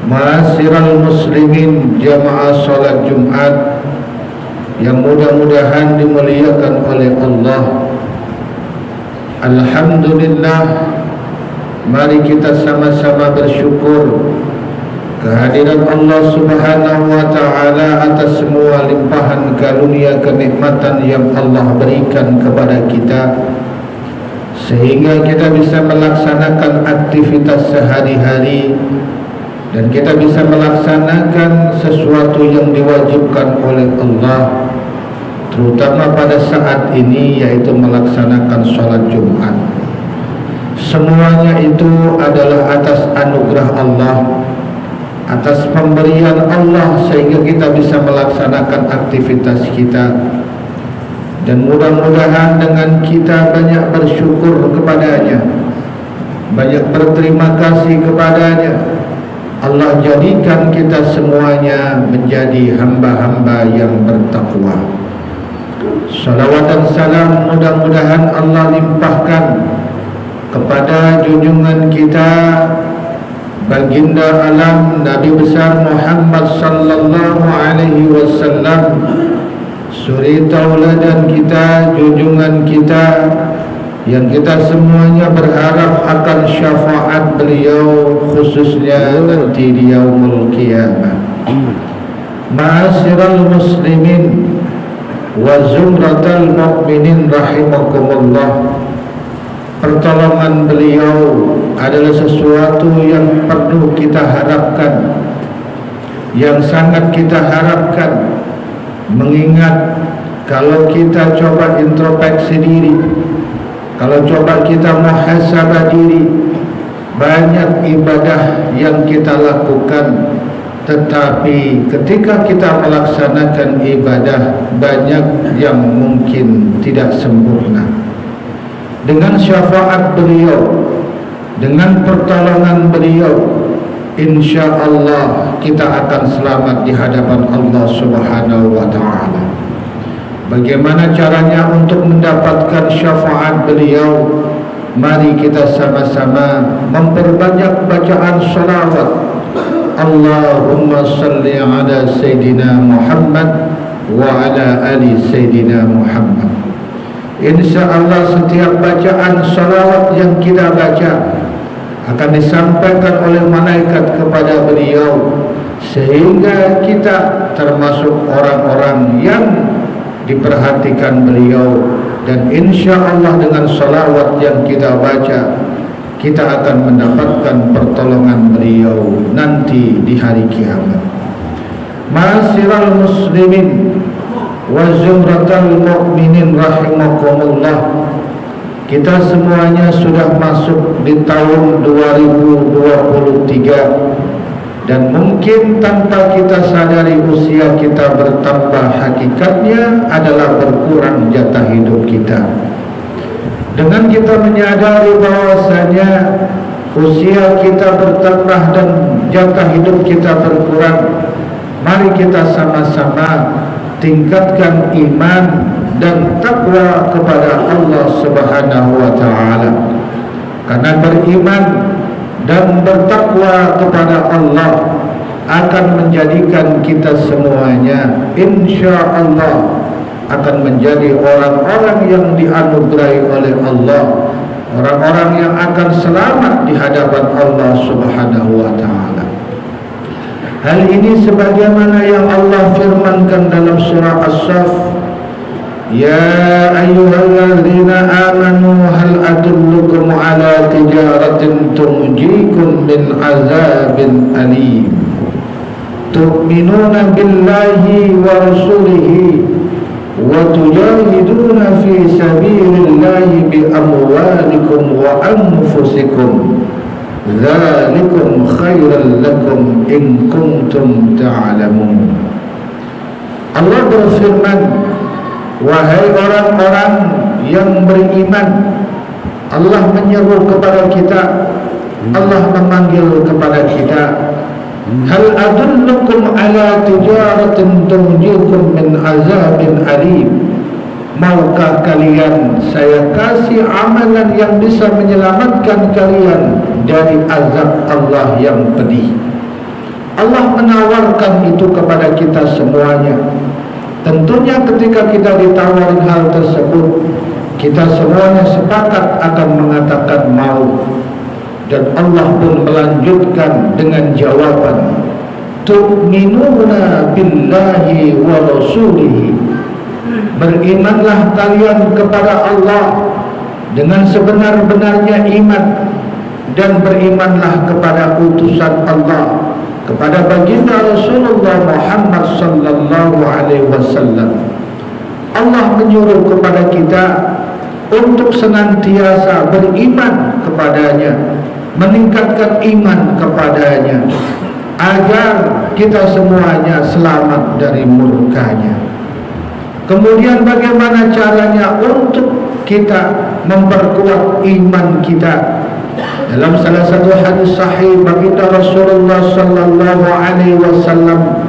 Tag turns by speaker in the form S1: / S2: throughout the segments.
S1: Ma'asyiral muslimin, jamaah salat Jumat yang mudah-mudahan dimuliakan oleh Allah. Alhamdulillah, mari kita sama-sama bersyukur kehadiran Allah Subhanahu wa taala atas semua limpahan karunia kenikmatan yang Allah berikan kepada kita, sehingga kita bisa melaksanakan aktivitas sehari-hari dan kita bisa melaksanakan sesuatu yang diwajibkan oleh Allah, terutama pada saat ini, yaitu melaksanakan sholat Jumat. Semuanya itu adalah atas anugerah Allah, atas pemberian Allah, sehingga kita bisa melaksanakan aktivitas kita. Dan mudah-mudahan dengan kita banyak bersyukur kepadanya, banyak berterima kasih kepadanya, Allah jadikan kita semuanya menjadi hamba-hamba yang bertakwa. Salawat dan salam mudah-mudahan Allah limpahkan kepada junjungan kita, baginda alam Nabi besar Muhammad sallallahu alaihi wasallam, suri tauladan kita, junjungan kita, yang kita semuanya berharap akan syafaat beliau, khususnya nanti di yaumul qiyamah. Ma'asyiral muslimin wa zumratal mu'minin rahimakumullah, pertolongan beliau adalah sesuatu yang perlu kita harapkan, yang sangat kita harapkan, mengingat kalau kita coba introspeksi diri, kalau coba kita muhasabah diri, banyak ibadah yang kita lakukan, tetapi ketika kita melaksanakan ibadah, banyak yang mungkin tidak sempurna. Dengan syafaat beliau, dengan pertolongan beliau, insya Allah kita akan selamat di hadapan Allah Subhanahu wa ta'ala. Bagaimana caranya untuk mendapatkan syafaat beliau? Mari kita sama-sama memperbanyak bacaan salawat. Allahumma salli ala Sayyidina Muhammad wa ala ali Sayyidina Muhammad. InsyaAllah setiap bacaan salawat yang kita baca akan disampaikan oleh malaikat kepada beliau, sehingga kita termasuk orang-orang yang diperhatikan beliau. Dan insya Allah dengan salawat yang kita baca, kita akan mendapatkan pertolongan beliau nanti di hari kiamat. Ma'asyiral muslimin wa zumratal mu'minin rahimakumullah, kita semuanya sudah masuk di tahun 2023, dan mungkin tanpa kita sadari usia kita bertambah, hakikatnya adalah berkurang jatah hidup kita. Dengan kita menyadari bahwasanya usia kita bertambah dan jatah hidup kita berkurang, mari kita sama-sama tingkatkan iman dan takwa kepada Allah Subhanahu wa ta'ala. Karena beriman dan bertakwa kepada Allah akan menjadikan kita semuanya insya Allah akan menjadi orang-orang yang dianugerahi oleh Allah, orang-orang yang akan selamat di hadapan Allah Subhanahu wa ta'ala. Hal ini sebagaimana yang Allah firmankan dalam surah As-Saff, Ya ayyuhalladzina amanu hal adullukum ala tijaratin tunjikum min azabin alim tu'minuna billahi wa rasulihi wa tujahiduna fi sabilillahi bi amwalikum wa anfusikum dzalikum khairan lakum in kuntum ta'lamun. Allah berfirman, wahai orang-orang yang beriman, Allah menyeru kepada kita, Allah memanggil kepada kita, hal adullukum ala tijaratin tunjikum min azabin alim, maukah kalian saya kasih amalan yang bisa menyelamatkan kalian dari azab Allah yang pedih? Allah menawarkan itu kepada kita semuanya. Tentunya ketika kita ditawarin hal tersebut, kita semuanya sepakat akan mengatakan mau. Dan Allah pun melanjutkan dengan jawaban, tu'minuna billahi wa rasulihi, berimanlah kalian kepada Allah dengan sebenar-benarnya iman, dan berimanlah kepada utusan Allah, kepada baginda Rasulullah Muhammad sallallahu alaihi wasallam. Allah menyuruh kepada kita untuk senantiasa beriman kepadanya, meningkatkan iman kepadanya, agar kita semuanya selamat dari murkanya. Kemudian bagaimana caranya untuk kita memperkuat iman kita? Dalam salah satu hadis sahih, baginda Rasulullah sallallahu alaihi wasallam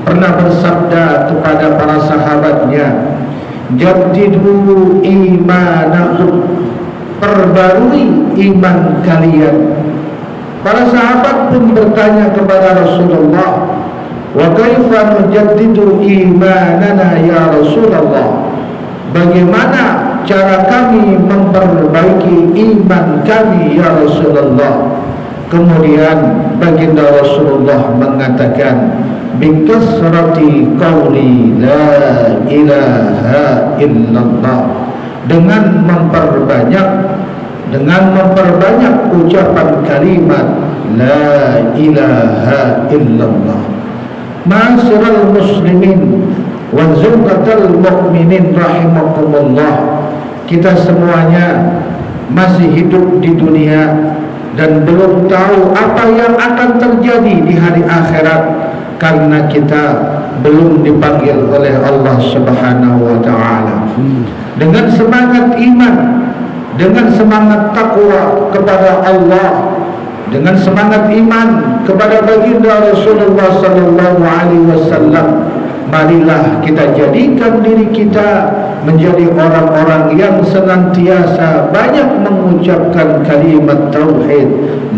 S1: pernah bersabda kepada para sahabatnya, jaddidu imanakum, perbarui iman kalian. Para sahabat pun bertanya kepada Rasulullah, wa kaifa nujaddidu imanana ya Rasulullah, bagaimana cara kami memperbaiki iman kami ya Rasulullah? Kemudian baginda Rasulullah mengatakan, bikasrati qawli la ilaha illallah, dengan memperbanyak ucapan kalimat la ilaha illallah. Ma'asyiral muslimin wa zumratal mu'minin rahimakumullah, kita semuanya masih hidup di dunia dan belum tahu apa yang akan terjadi di hari akhirat, karena kita belum dipanggil oleh Allah Subhanahu wa ta'ala. Dengan semangat iman, dengan semangat takwa kepada Allah, dengan semangat iman kepada baginda Rasulullah sallallahu alaihi wasallam, marilah kita jadikan diri kita menjadi orang-orang yang senantiasa banyak mengucapkan kalimat tauhid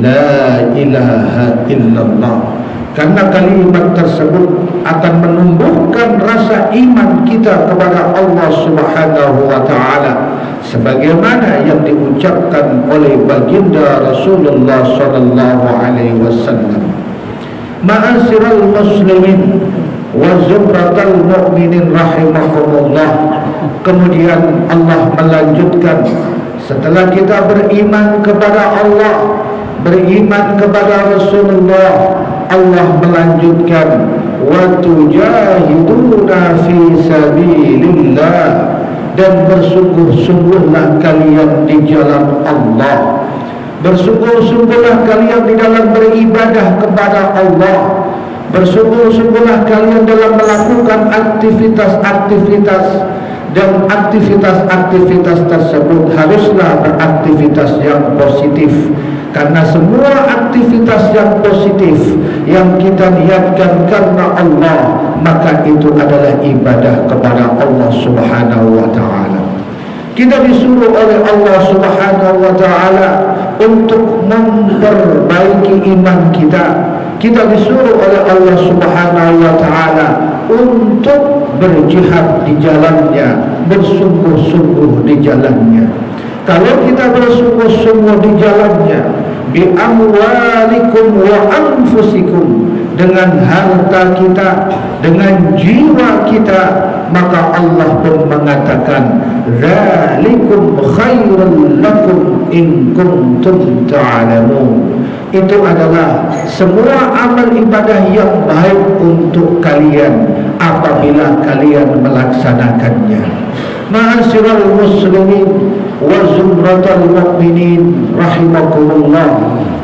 S1: la ilaha illallah. Karena kalimat tersebut akan menumbuhkan rasa iman kita kepada Allah Subhanahu wa ta'ala, sebagaimana yang diucapkan oleh baginda Rasulullah sallallahu alaihi wasallam. Ma'asyiral muslimin wa zumratal mu'minin rahimakumullah. Kemudian Allah melanjutkan, setelah kita beriman kepada Allah, beriman kepada Rasulullah, Allah melanjutkan, wa tujahiduna fi sabilillah, dan bersungguh-sungguhlah kalian di jalan Allah. Bersungguh-sungguhlah kalian di dalam beribadah kepada Allah. Bersungguh-sungguhlah kalian dalam melakukan aktivitas-aktivitas, dan aktivitas-aktivitas tersebut haruslah beraktivitas yang positif. Karena semua aktivitas yang positif yang kita niatkan karena Allah, maka itu adalah ibadah kepada Allah Subhanahu wa ta'ala. Kita disuruh oleh Allah Subhanahu wa ta'ala untuk memperbaiki iman kita. Kita disuruh oleh Allah Subhanahu wa ta'ala untuk berjihad di jalannya, bersungguh-sungguh di jalannya. Kalau kita bersungguh-sungguh di jalannya, bi amwalikum wa anfusikum, dengan harta kita, dengan jiwa kita, maka Allah pun mengatakan, dzalikum khairul lakum in kuntum ta'lamun. Itu adalah semua amal ibadah yang baik untuk kalian apabila kalian melaksanakannya. Ma'asyiral muslimin wa zumratal mu'minin rahimakumullah,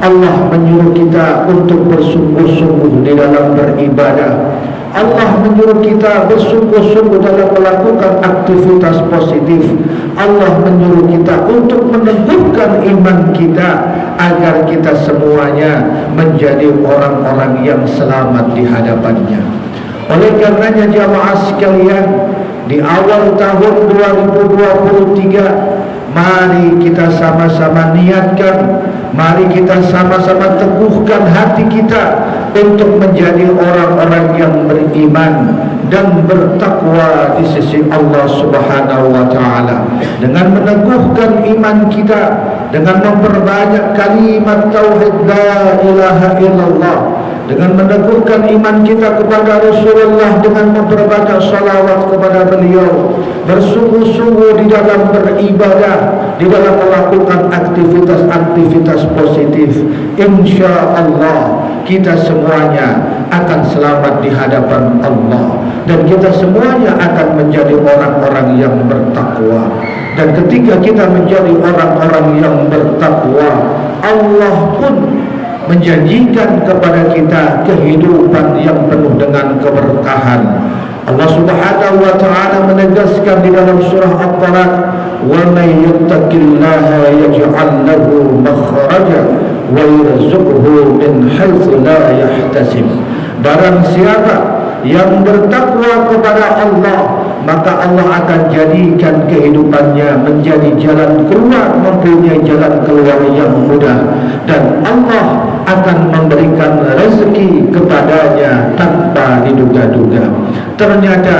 S1: Allah menyuruh kita untuk bersungguh-sungguh di dalam beribadah. Allah menyuruh kita bersungguh-sungguh dalam melakukan aktivitas positif. Allah menyuruh kita untuk meneguhkan iman kita agar kita semuanya menjadi orang-orang yang selamat di hadapannya. Oleh karenanya jamaah sekalian, di awal tahun 2023, mari kita sama-sama niatkan Mari kita sama-sama teguhkan hati kita untuk menjadi orang-orang yang beriman dan bertakwa di sisi Allah Subhanahu wa taala. Dengan meneguhkan iman kita, dengan memperbanyak kalimat tauhid la ilaha illallah, dengan meneguhkan iman kita kepada Rasulullah, dengan memperbanyak salawat kepada beliau, bersungguh-sungguh di dalam beribadah, di dalam melakukan aktivitas-aktivitas positif, insya Allah kita semuanya akan selamat di hadapan Allah, dan kita semuanya akan menjadi orang-orang yang bertakwa. Dan ketika kita menjadi orang-orang yang bertakwa, Allah pun menjanjikan kepada kita kehidupan yang penuh dengan keberkahan. Allah Subhanahu wa taala menegaskan di dalam surah At-Talaq, "Wa may yattaqillaha yaj'al lahu makhraja wa yarzuqhu min haitsu la yahtasib." Barang siapa yang bertakwa kepada Allah, maka Allah akan jadikan kehidupannya menjadi jalan keluar, mempunyai jalan keluar yang mudah, dan Allah akan memberikan rezeki kepadanya tanpa diduga-duga. Ternyata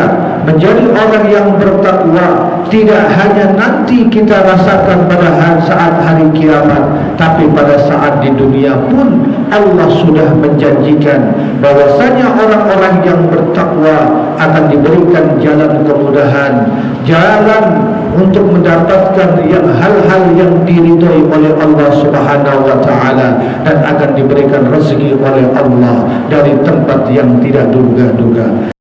S1: menjadi orang yang bertakwa tidak hanya nanti kita rasakan pada saat hari kiamat, tapi pada saat di dunia pun Allah sudah menjanjikan bahwasanya orang-orang yang bertakwa akan diberikan jalan kemudahan, jalan untuk mendapatkan hal-hal yang diridhai oleh Allah Subhanahu wa taala, dan akan diberikan rezeki oleh Allah dari tempat yang tidak duga-duga.